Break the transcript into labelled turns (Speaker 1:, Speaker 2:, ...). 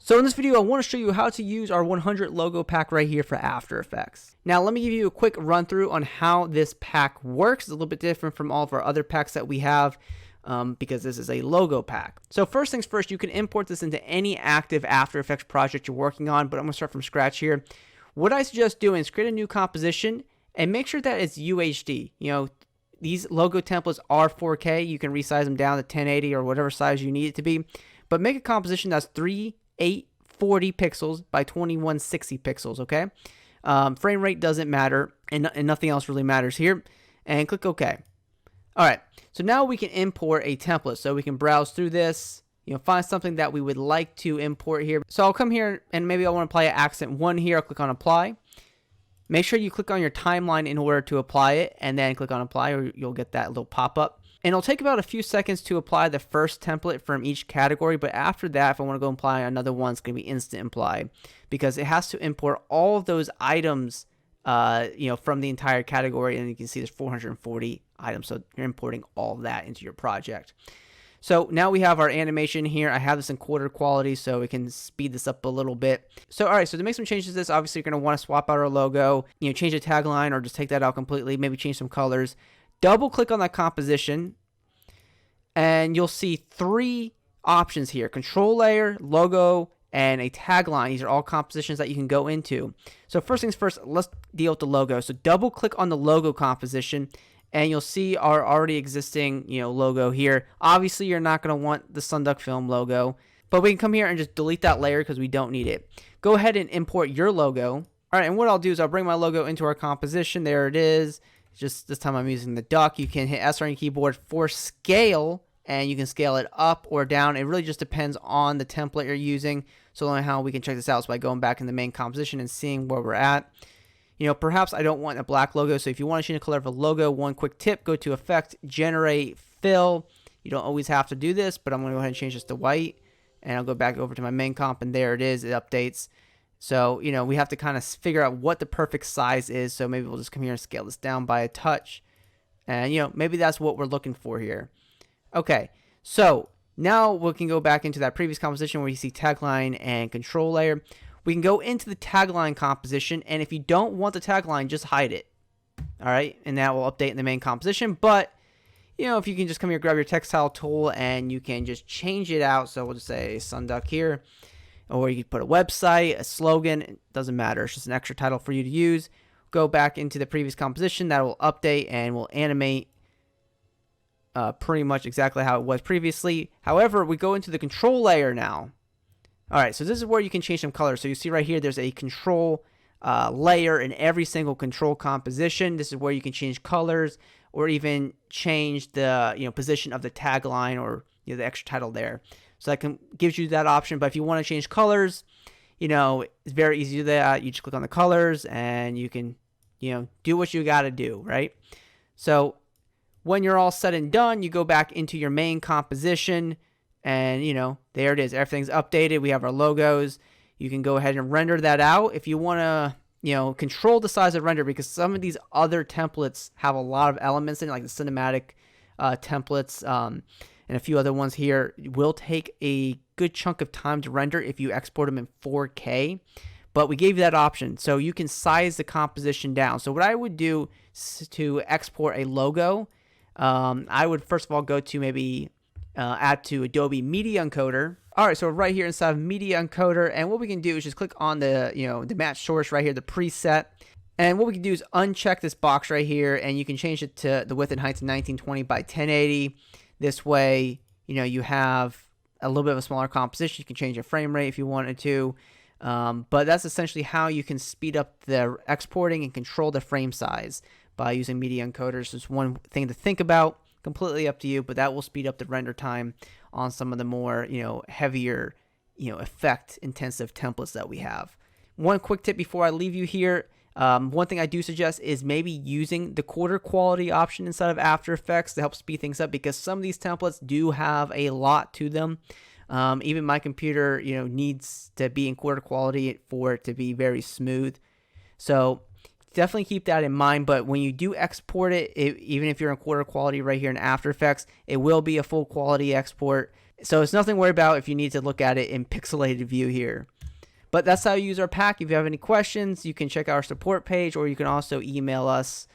Speaker 1: So in this video, I want to show you how to use our 100 logo pack right here for After Effects. Now, let me give you a quick run through on how this pack works. It's a little bit different from all of our other packs that we have because this is a logo pack. So first things first, you can import this into any active After Effects project you're working on, but I'm going to start from scratch here. What I suggest doing is create a new composition and make sure that it's UHD. You know, these logo templates are 4K. You can resize them down to 1080 or whatever size you need it to be, but make a composition that's 3840 pixels by 2160 pixels, okay? Frame rate doesn't matter, and nothing else really matters here. And click OK. All right, so now we can import a template. So we can browse through this, find something that we would like to import here. So I'll come here, and maybe I want to apply an accent 1 here. I'll click on Apply. Make sure you click on your timeline in order to apply it, and then click on Apply, or you'll get that little pop-up. And it'll take about a few seconds to apply the first template from each category, but after that, if I want to go apply another one, it's going to be instant apply because it has to import all of those items, from the entire category. And you can see there's 440 items, so you're importing all of that into your project. So now we have our animation here. I have this in quarter quality, so we can speed this up a little bit. So, all right, so to make some changes to this, obviously you're going to want to swap out our logo, change the tagline or just take that out completely, maybe change some colors. Double click on that composition and you'll see 3 options here: control layer, logo, and a tagline. These are all compositions that you can go into. So first things first, let's deal with the logo. So double click on the logo composition and you'll see our already existing, logo here. Obviously you're not going to want the SonduckFilm logo, but we can come here and just delete that layer because we don't need it. Go ahead and import your logo. All right, and what I'll do is I'll bring my logo into our composition. There it is. Just this time I'm using the duck. You can hit S on your keyboard for scale, and you can scale it up or down. It really just depends on the template you're using. So only how we can check this out is by going back in the main composition and seeing where we're at. Perhaps I don't want a black logo. So if you want to change the color of a logo, one quick tip, go to Effect, Generate, Fill. You don't always have to do this, but I'm going to go ahead and change this to white. And I'll go back over to my main comp, and there it is. It updates. So, we have to kind of figure out what the perfect size is. So maybe we'll just come here and scale this down by a touch. And, maybe that's what we're looking for here. Okay, so now we can go back into that previous composition where you see tagline and control layer. We can go into the tagline composition, and if you don't want the tagline, just hide it. All right, and that will update in the main composition. But, if you can just come here, grab your textile tool, and you can just change it out. So we'll just say Sonduck here. Or you could put a website, a slogan, it doesn't matter. It's just an extra title for you to use. Go back into the previous composition. That will update and will animate pretty much exactly how it was previously. However, we go into the control layer now. All right, so this is where you can change some colors. So you see right here, there's a control layer in every single control composition. This is where you can change colors or even change the position of the tagline or the extra title there. So that gives you that option. But if you want to change colors, it's very easy to do that. You just click on the colors and you can, do what you got to do, right? So when you're all said and done, you go back into your main composition and, there it is. Everything's updated. We have our logos. You can go ahead and render that out. If you want to, control the size of render, because some of these other templates have a lot of elements in it, like the cinematic templates, and a few other ones here will take a good chunk of time to render if you export them in 4K. But we gave you that option, so you can size the composition down. So what I would do to export a logo, I would first of all go to maybe add to Adobe Media Encoder. All right, so right here inside of Media Encoder, and what we can do is just click on the the match source right here, the preset. And what we can do is uncheck this box right here, and you can change it to the width and height to 1920 by 1080. This way, you have a little bit of a smaller composition. You can change your frame rate if you wanted to. But that's essentially how you can speed up the exporting and control the frame size by using media encoders. It's one thing to think about. Completely up to you, but that will speed up the render time on some of the more, heavier, effect intensive templates that we have. One quick tip before I leave you here. One thing I do suggest is maybe using the quarter quality option inside of After Effects to help speed things up, because some of these templates do have a lot to them. Even my computer, needs to be in quarter quality for it to be very smooth. So definitely keep that in mind. But when you do export it, even if you're in quarter quality right here in After Effects, it will be a full quality export. So it's nothing to worry about if you need to look at it in pixelated view here. But that's how you use our pack. If you have any questions, you can check out our support page, or you can also email us